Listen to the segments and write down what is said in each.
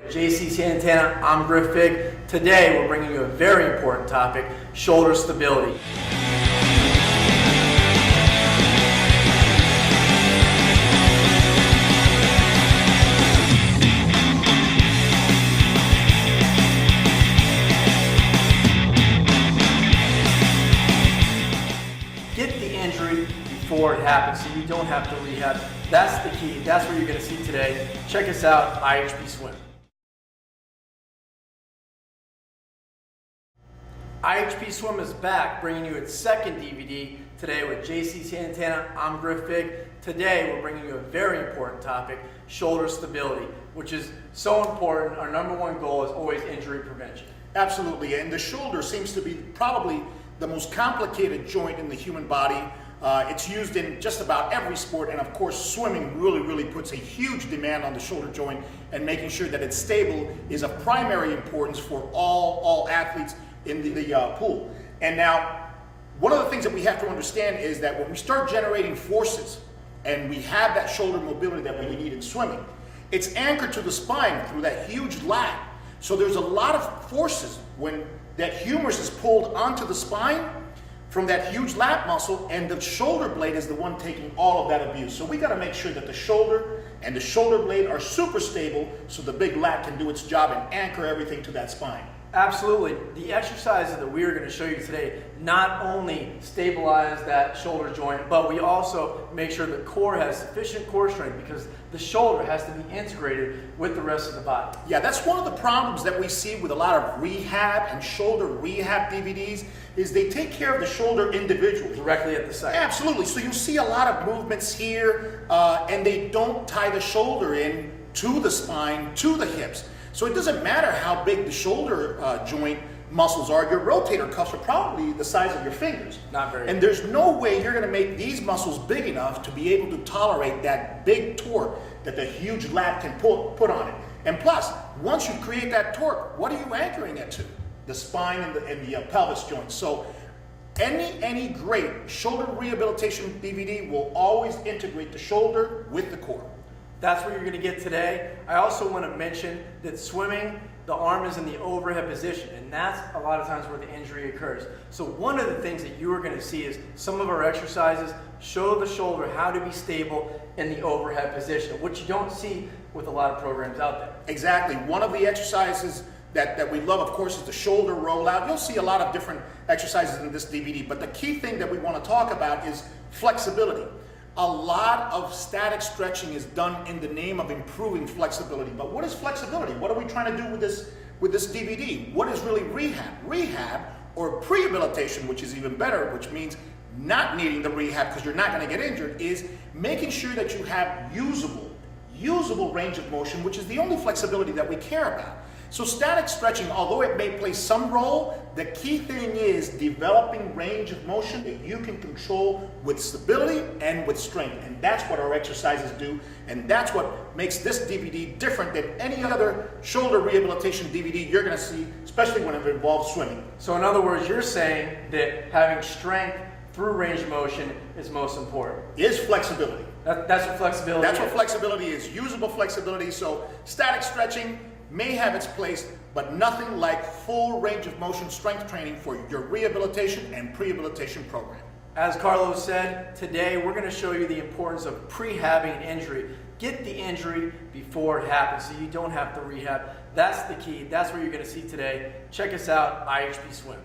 JC Santana, I'm Griff Fig. Today we're bringing you a very important topic, shoulder stability. Get the injury before it happens so you don't have to rehab. That's the key. That's what you're going to see today. Check us out, IHP Swim. IHP Swim is back, bringing you its second DVD today with JC Santana. I'm Griff Fig. Today we're bringing you a very important topic, shoulder stability, which is so important. Our number one goal is always injury prevention. Absolutely, and the shoulder seems to be probably the most complicated joint in the human body. It's used in just about every sport, and of course swimming really puts a huge demand on the shoulder joint, and making sure that it's stable is of primary importance for all athletes in the pool. And now, one of the things that we have to understand is that when we start generating forces and we have that shoulder mobility that we need in swimming, it's anchored to the spine through that huge lat. So there's a lot of forces when that humerus is pulled onto the spine from that huge lat muscle, and the shoulder blade is the one taking all of that abuse. So we got to make sure that the shoulder and the shoulder blade are super stable so the big lat can do its job and anchor everything to that spine. Absolutely. The exercises that we are going to show you today not only stabilize that shoulder joint, but we also make sure the core has sufficient core strength, because the shoulder has to be integrated with the rest of the body. Yeah, that's one of the problems that we see with a lot of rehab and shoulder rehab DVDs, is they take care of the shoulder individually. Directly at the site. Absolutely. So you see a lot of movements here, and they don't tie the shoulder in to the spine, to the hips. So it doesn't matter how big the shoulder joint muscles are. Your rotator cuffs are probably the size of your fingers. Not very. And there's no way you're going to make these muscles big enough to be able to tolerate that big torque that the huge lat can put on it. And plus, once you create that torque, what are you anchoring it to? The spine and the pelvis joints. So any great shoulder rehabilitation DVD will always integrate the shoulder with the core. That's what you're going to get today. I also want to mention that swimming, the arm is in the overhead position, and that's a lot of times where the injury occurs. So one of the things that you are going to see is some of our exercises show the shoulder how to be stable in the overhead position, which you don't see with a lot of programs out there. Exactly. One of the exercises that we love, of course, is the shoulder rollout. You'll see a lot of different exercises in this DVD, but the key thing that we want to talk about is flexibility. A lot of static stretching is done in the name of improving flexibility. But what is flexibility? What are we trying to do with this DVD? What is really rehab? Rehab, or prehabilitation, which is even better, which means not needing the rehab because you're not going to get injured, is making sure that you have usable range of motion, which is the only flexibility that we care about. So static stretching, although it may play some role, the key thing is developing range of motion that you can control with stability and with strength. And that's what our exercises do. And that's what makes this DVD different than any other shoulder rehabilitation DVD you're going to see, especially when it involves swimming. So in other words, you're saying that having strength through range of motion is most important. Is flexibility. That's what flexibility is. That's what flexibility is, usable flexibility. So static stretching may have its place, but nothing like full range of motion strength training for your rehabilitation and prehabilitation program. As Carlos said, today we're going to show you the importance of prehabbing an injury. Get the injury before it happens so you don't have to rehab. That's the key. That's what you're going to see today. Check us out, IHP Swim.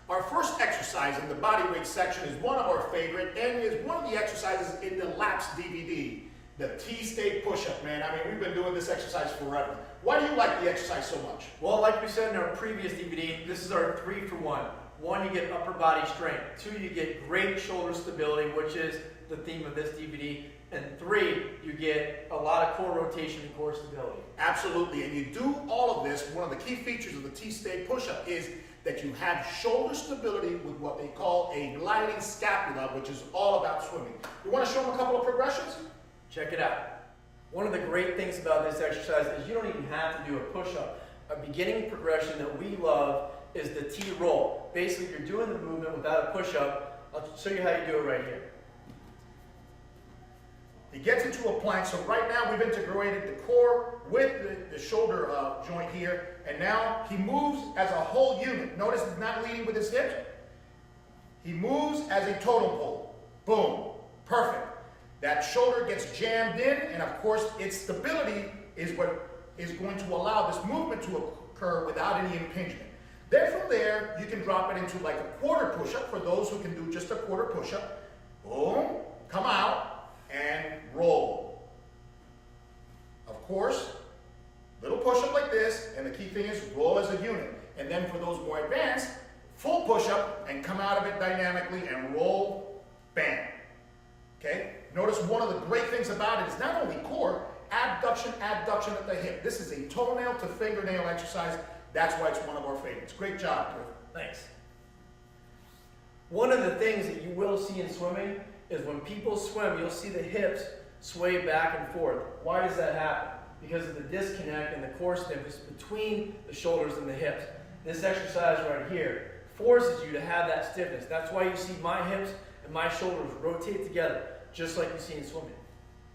Our first exercise in the bodyweight section is one of our favorite, and is one of the exercises in the LAPS DVD, the T-stay push-up, man. I mean, we've been doing this exercise forever. Why do you like the exercise so much? Well, like we said in our previous DVD, this is our 3-for-1. 1, you get upper body strength. 2, you get great shoulder stability, which is the theme of this DVD. And 3, you get a lot of core rotation and core stability. Absolutely, and you do all of this. One of the key features of the T-Stay push-up is that you have shoulder stability with what they call a gliding scapula, which is all about swimming. You want to show them a couple of progressions? Check it out. One of the great things about this exercise is you don't even have to do a push-up. A beginning progression that we love is the T-roll. Basically, you're doing the movement without a push-up. I'll show you how you do it right here. He gets into a plank, so right now we've integrated the core with the shoulder joint here, and now he moves as a whole unit. Notice he's not leading with his hips. He moves as a totem pole. Boom. Perfect. That shoulder gets jammed in, and of course its stability is what is going to allow this movement to occur without any impingement. Then from there, you can drop it into like a quarter push-up for those who can do just a quarter push-up. Boom. Come out. And roll. Of course, little push-up like this, and the key thing is roll as a unit. And then for those more advanced, full push-up and come out of it dynamically and roll, bam. Okay? Notice one of the great things about it is not only core, abduction at the hip. This is a toenail to fingernail exercise. That's why it's one of our favorites. Great job, Cliff. Thanks. One of the things that you will see in swimming is when people swim, you'll see the hips sway back and forth. Why does that happen? Because of the disconnect and the core stiffness between the shoulders and the hips. This exercise right here forces you to have that stiffness. That's why you see my hips and my shoulders rotate together, just like you see in swimming.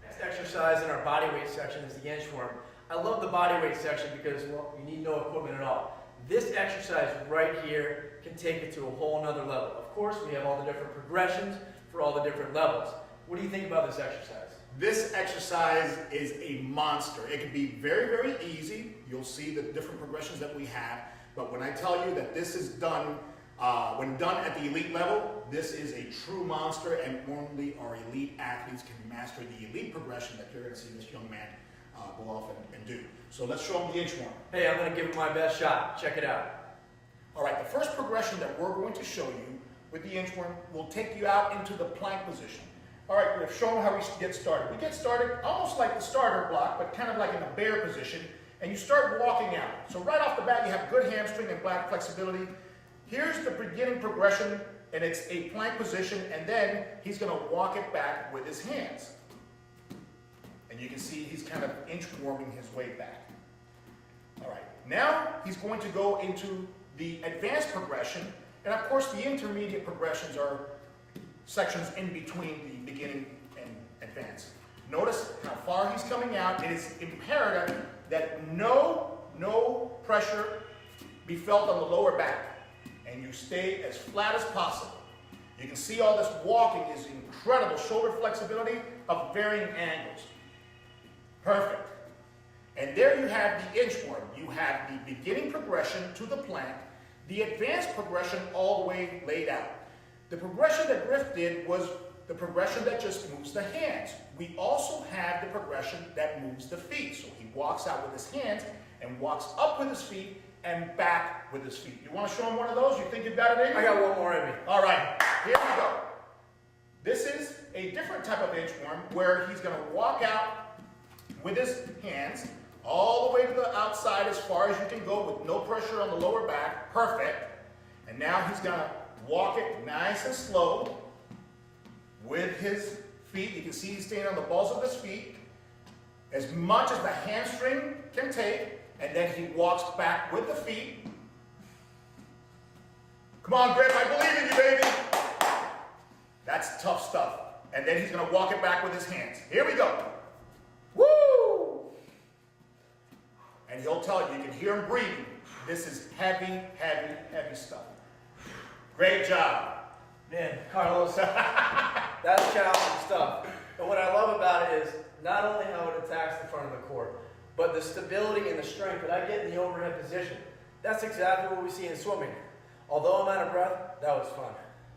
Next exercise in our bodyweight section is the inchworm. I love the bodyweight section because, well, you need no equipment at all. This exercise right here can take it to a whole nother level. Of course, we have all the different progressions for all the different levels. What do you think about this exercise? This exercise is a monster. It can be very, very easy. You'll see the different progressions that we have. But when I tell you that this is done, when done at the elite level, this is a true monster, and only our elite athletes can master the elite progression that you're going to see this young man go off and do. So let's show him the inchworm. Hey, I'm going to give it my best shot. Check it out. All right, the first progression that we're going to show you with the inchworm will take you out into the plank position. All right, we've shown how we get started. We get started almost like the starter block, but kind of like in a bear position, and you start walking out. So right off the bat, you have good hamstring and back flexibility. Here's the beginning progression, and it's a plank position, and then he's going to walk it back with his hands. And you can see he's kind of inchworming his way back. All right, now he's going to go into the advanced progression, and of course the intermediate progressions are sections in between the beginning and advanced. Notice how far he's coming out. It is imperative that no pressure be felt on the lower back, and you stay as flat as possible. You can see all this walking is incredible shoulder flexibility of varying angles. Perfect. And there you have the inchworm. You have the beginning progression to the plank, the advanced progression all the way laid out. The progression that Griff did was the progression that just moves the hands. We also have the progression that moves the feet. So he walks out with his hands and walks up with his feet and back with his feet. You want to show him one of those? You think you've got it in you? I got one more in me. All right, here we go. This is a different type of inchworm where he's going to walk out with his hands all the way to the outside as far as you can go with no pressure on the lower back. Perfect. And now he's going to walk it nice and slow with his feet. You can see he's staying on the balls of his feet as much as the hamstring can take, and then he walks back with the feet. Come on, Griff, I believe in you, baby. That's tough stuff. And then he's going to walk it back with his hands. Here we go. Woo! And he'll tell you, you can hear him breathing. This is heavy, heavy, heavy stuff. Great job. Man, Carlos, that's challenging stuff. And what I love about it is not only how it attacks the front of the core, but the stability and the strength that I get in the overhead position. That's exactly what we see in swimming. Although I'm out of breath, that was fun.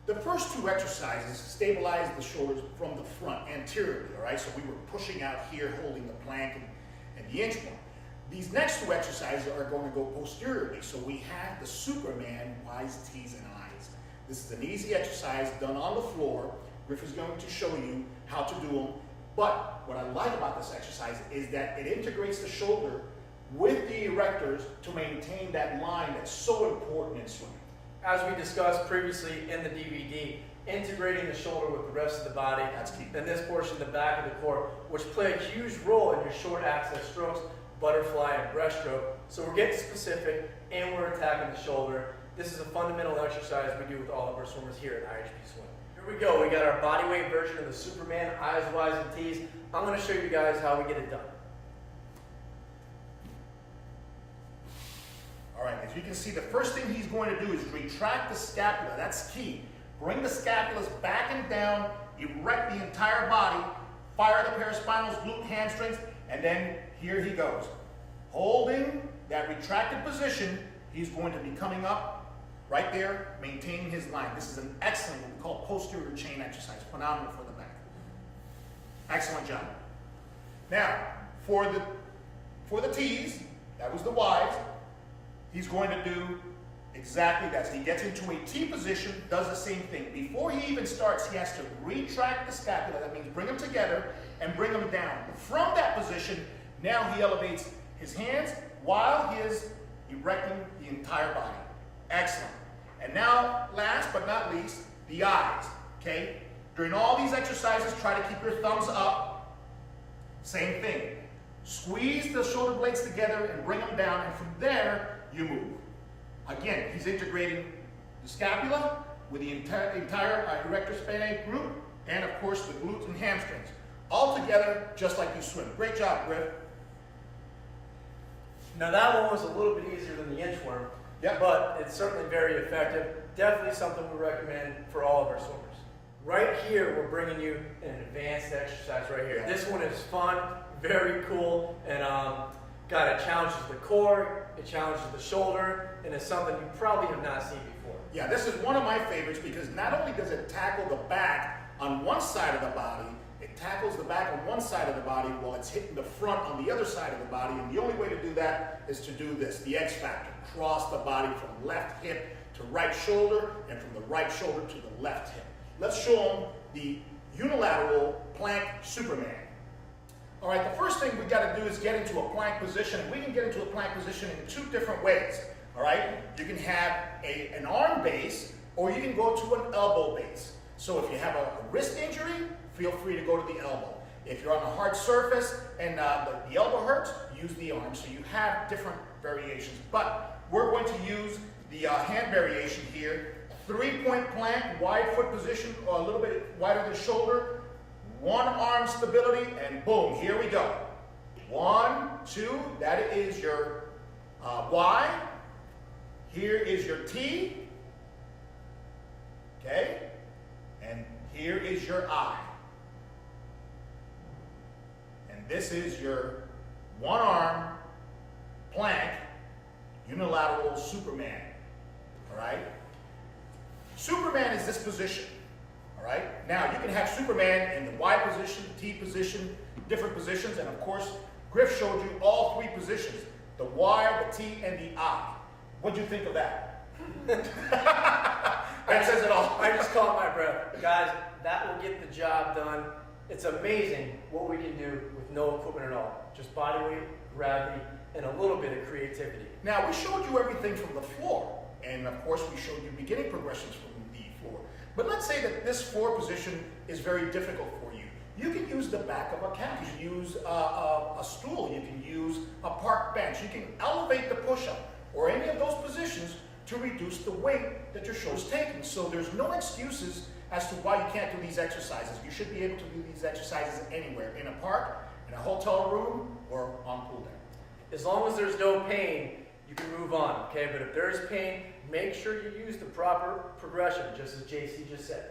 The first two exercises stabilize the shoulders from the front, anteriorly, all right? So we were pushing out here, holding the plank and the inchworm. These next two exercises are going to go posteriorly. So we have the Superman Y's, T's, and I's. This is an easy exercise done on the floor Griff is going to show you how to do them. But what I like about this exercise is that it integrates the shoulder with the erectors to maintain that line that's so important in swimming. As we discussed previously in the DVD, integrating the shoulder with the rest of the body, That's key. and this portion, the back of the core, which play a huge role in your short access strokes, butterfly and breaststroke. So we're getting specific and we're attacking the shoulder. This is a fundamental exercise we do with all of our swimmers here at IHP Swim. Here we go, we got our bodyweight version of the Superman, eyes wide and tees. I'm gonna show you guys how we get it done. All right, as you can see, the first thing he's going to do is retract the scapula. That's key. Bring the scapulas back and down, erect the entire body, fire the paraspinals, glute, hamstrings, and then here he goes. Holding that retracted position, he's going to be coming up right there, maintaining his line. This is an excellent, what we call posterior chain exercise, phenomenal for the back. Excellent job. Now, for the T's, that was the Y's, he's going to do exactly that. So he gets into a T position, does the same thing. Before he even starts, he has to retract the scapula. That means bring them together and bring them down. From that position, now he elevates his hands while he is erecting the entire body. Excellent. And now, last but not least, the eyes, okay? During all these exercises, try to keep your thumbs up. Same thing. Squeeze the shoulder blades together and bring them down, and from there, you move. Again, he's integrating the scapula with the entire erector spinae group, and of course the glutes and hamstrings. All together, just like you swim. Great job, Griff. Now that one was a little bit easier than the inchworm, Yeah. but it's certainly very effective. Definitely something we recommend for all of our swimmers. Right here, we're bringing you an advanced exercise right here. Yeah. This one is fun, very cool, and it challenges the core, it challenges the shoulder, and it's something you probably have not seen before. Yeah, this is one of my favorites because not only does it tackle the back on one side of the body, it tackles the back on one side of the body while it's hitting the front on the other side of the body. And the only way to do that is to do this, the X factor. Cross the body from left hip to right shoulder and from the right shoulder to the left hip. Let's show them the unilateral plank Superman. All right, the first thing we got to do is get into a plank position. And we can get into a plank position in two different ways. All right, you can have an arm base or you can go to an elbow base. So if you have a wrist injury, feel free to go to the elbow. If you're on a hard surface and the elbow hurts, use the arm. So you have different variations. But we're going to use the hand variation here. 3-point plank, wide foot position, or a little bit wider than shoulder. One arm stability, and boom, here we go. 1, 2, that is your Y. Here is your T. Okay? And here is your I. And this is your one arm plank unilateral Superman. All right? Superman is this position. All right? Now, you can have Superman in the Y position, T position, different positions, and of course, Griff showed you all 3 positions, the Y, the T, and the I. What'd you think of that? That says it all. I just caught my breath. Guys, that will get the job done. It's amazing what we can do with no equipment at all. Just body weight, gravity, and a little bit of creativity. Now, we showed you everything from the floor, and of course, we showed you beginning progressions from the floor. But let's say that this floor position is very difficult for you. You can use the back of a couch. You can use a stool. You can use a park bench. You can elevate the push-up or any of those positions to reduce the weight that your shoulder's taking. So there's no excuses as to why you can't do these exercises. You should be able to do these exercises anywhere, in a park, in a hotel room, or on pool deck. As long as there's no pain, you can move on, okay? But if there is pain, make sure you use the proper progression, just as JC just said.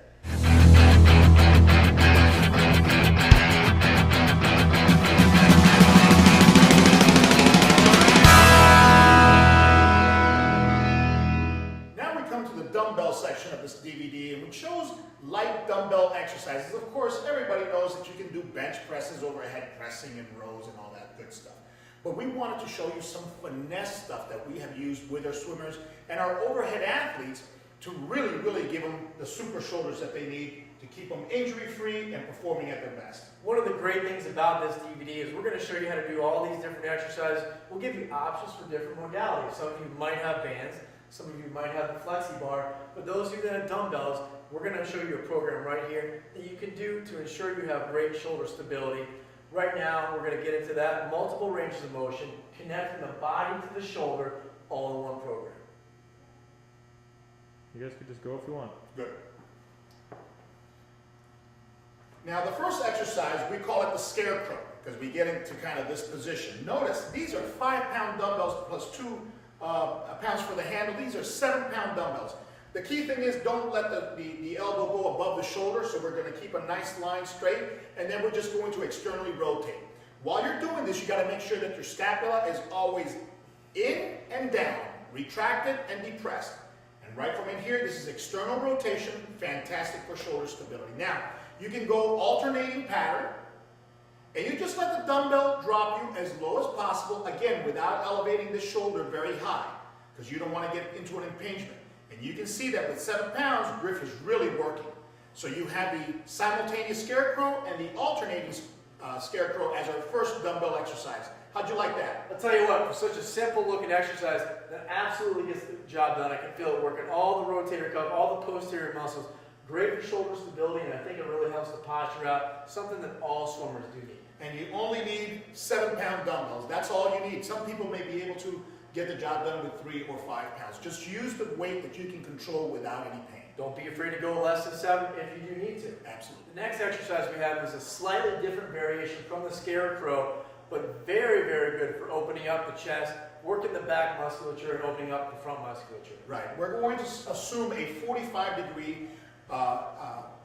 Now we come to the dumbbell section of this DVD, and which shows light dumbbell exercises. Of course, everybody knows that you can do bench presses, overhead pressing, and rows, and all that good stuff. But we wanted to show you some finesse stuff that we have used with our swimmers and our overhead athletes to really, really give them the super shoulders that they need to keep them injury-free and performing at their best. One of the great things about this DVD is we're going to show you how to do all these different exercises. We'll give you options for different modalities. Some of you might have bands, some of you might have the flexi bar, but those of you that have dumbbells, we're going to show you a program right here that you can do to ensure you have great shoulder stability. Right now, we're going to get into that. Multiple ranges of motion, connecting the body to the shoulder, all in one program. You guys could just go if you want. Good. Now the first exercise, we call it the scarecrow, because we get into kind of this position. Notice, these are 5-pound dumbbells plus 2 pounds for the handle. These are 7-pound dumbbells. The key thing is don't let the elbow go above the shoulder, so we're going to keep a nice line straight, and then we're just going to externally rotate. While you're doing this, you got to make sure that your scapula is always in and down, retracted and depressed. And right from in here, this is external rotation, fantastic for shoulder stability. Now, you can go alternating pattern, and you just let the dumbbell drop you as low as possible, again, without elevating the shoulder very high, because you don't want to get into an impingement. And you can see that with 7 pounds, Griff is really working. So you have the simultaneous scarecrow and the alternating scarecrow as our first dumbbell exercise. How'd you like that? I'll tell you what, for such a simple looking exercise that absolutely gets the job done, I can feel it working all the rotator cuff, all the posterior muscles, great for shoulder stability, and I think it really helps the posture out, something that all swimmers do need. And you only need 7-pound dumbbells. That's all you need. Some people may be able to get the job done with 3 or 5 pounds. Just use the weight that you can control without any pain. Don't be afraid to go less than 7 if you do need to. Absolutely. The next exercise we have is a slightly different variation from the scarecrow, but very, very good for opening up the chest, working the back musculature, and opening up the front musculature. Right. We're going to assume a 45-degree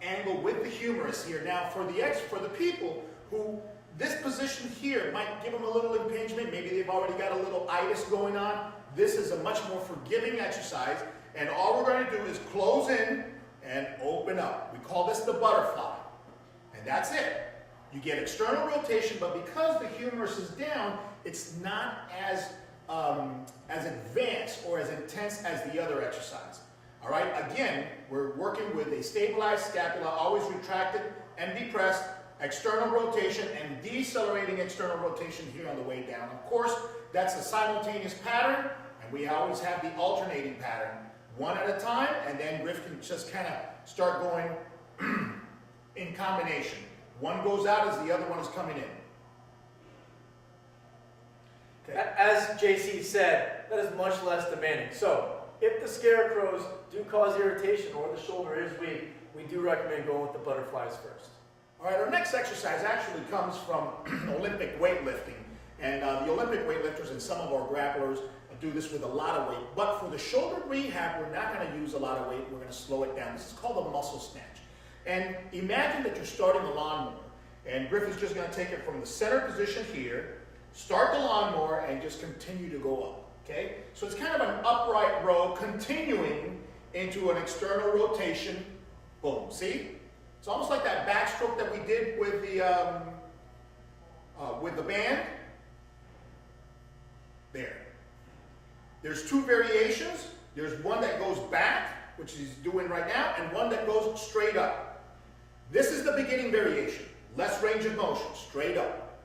angle with the humerus here. Now, for the people who this position here might give them a little impingement, maybe they've already got a little itis going on, this is a much more forgiving exercise, and all we're going to do is close in and open up. We call this the butterfly, and that's it. You get external rotation, but because the humerus is down, it's not as advanced or as intense as the other exercise. All right, again, we're working with a stabilized scapula, always retracted and depressed, external rotation and decelerating external rotation here on the way down. Of course, that's a simultaneous pattern, and we always have the alternating pattern, one at a time, and then Griff can just kind of start going in combination. One goes out as the other one is coming in. Okay. As JC said, that is much less demanding. So, if the scarecrows do cause irritation or the shoulder is weak, we do recommend going with the butterflies first. All right, our next exercise actually comes from Olympic weightlifting. And the Olympic weightlifters and some of our grapplers do this with a lot of weight. But for the shoulder rehab, we're not going to use a lot of weight. We're going to slow it down. This is called a muscle snatch. And imagine that you're starting a lawnmower. And Griff is just going to take it from the center position here, start the lawnmower, and just continue to go up. Okay? So it's kind of an upright row continuing into an external rotation. Boom. See? It's almost like that backstroke that we did with the band. There. There's 2 variations. There's one that goes back, which he's doing right now, and one that goes straight up. This is the beginning variation. Less range of motion, straight up.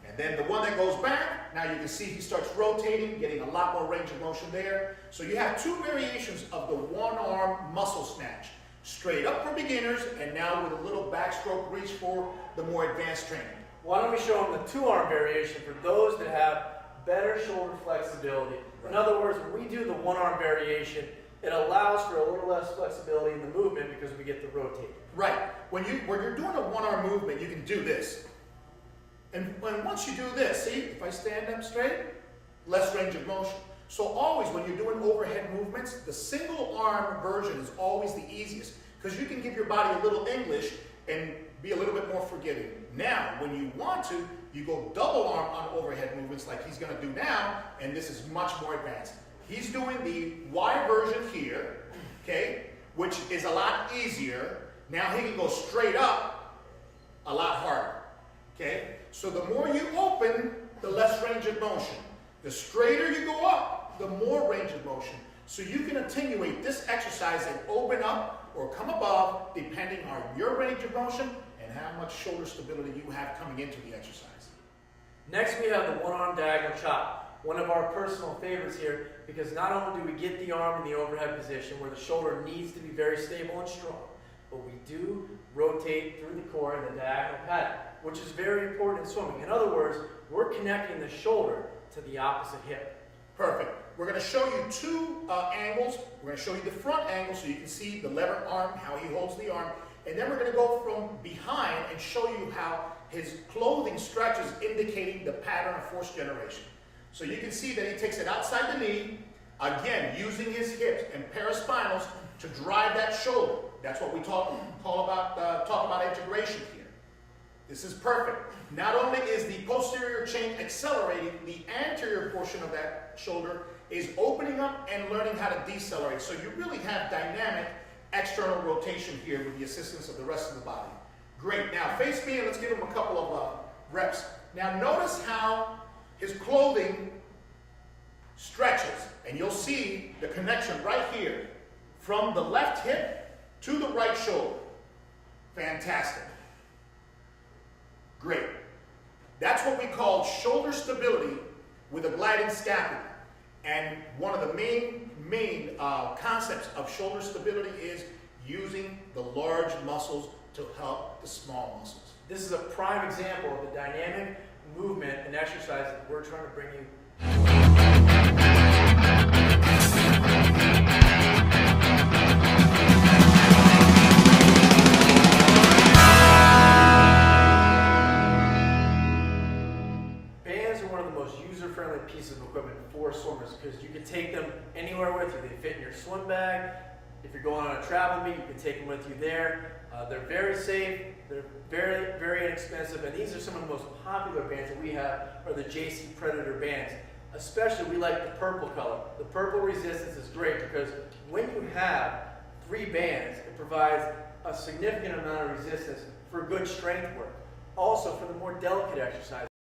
And then the one that goes back, now you can see he starts rotating, getting a lot more range of motion there. So you have 2 variations of the one-arm muscle snatch. Straight up for beginners, and now with a little backstroke reach for the more advanced training. Why don't we show them the 2-arm variation for those that have better shoulder flexibility. In other words, when we do the 1-arm variation, it allows for a little less flexibility in the movement because we get to rotate. Right. When you're doing a 1-arm movement, you can do this. And once you do this, see, if I stand up straight, less range of motion. So always when you're doing overhead movements, the single arm version is always the easiest because you can give your body a little English and be a little bit more forgiving. Now, when you want to, you go double arm on overhead movements like he's going to do now, and this is much more advanced. He's doing the Y version here, okay, which is a lot easier. Now he can go straight up a lot harder, okay? So the more you open, the less range of motion. The straighter you go up, the more range of motion. So you can attenuate this exercise and open up or come above, depending on your range of motion and how much shoulder stability you have coming into the exercise. Next, we have the one-arm diagonal chop, one of our personal favorites here, because not only do we get the arm in the overhead position where the shoulder needs to be very stable and strong, but we do rotate through the core in the diagonal pattern, which is very important in swimming. In other words, we're connecting the shoulder to the opposite hip. Perfect. We're going to show you two angles. We're going to show you the front angle so you can see the lever arm, how he holds the arm. And then we're going to go from behind and show you how his clothing stretches, indicating the pattern of force generation. So you can see that he takes it outside the knee, again, using his hips and paraspinals to drive that shoulder. That's what we talk about integration here. This is perfect. Not only is the posterior chain accelerating, the anterior portion of that shoulder is opening up and learning how to decelerate. So you really have dynamic external rotation here with the assistance of the rest of the body. Great. Now face me and let's give him a couple of reps. Now notice how his clothing stretches, and you'll see the connection right here from the left hip to the right shoulder. Fantastic. Great. That's what we call shoulder stability with a gliding scapula. And one of the main concepts of shoulder stability is using the large muscles to help the small muscles. This is a prime example of the dynamic movement and exercise that we're trying to bring you. Bands are one of the most user-friendly pieces of equipment for swimmers because you can take them anywhere with you. They fit in your swim bag. If you're going on a travel meet, you can take them with you there. They're very safe, they're very, very inexpensive, and these are some of the most popular bands that we have are the JC Predator bands. Especially, we like the purple color. The purple resistance is great because when you have 3 bands, it provides a significant amount of resistance for good strength work. Also, for the more delicate exercises.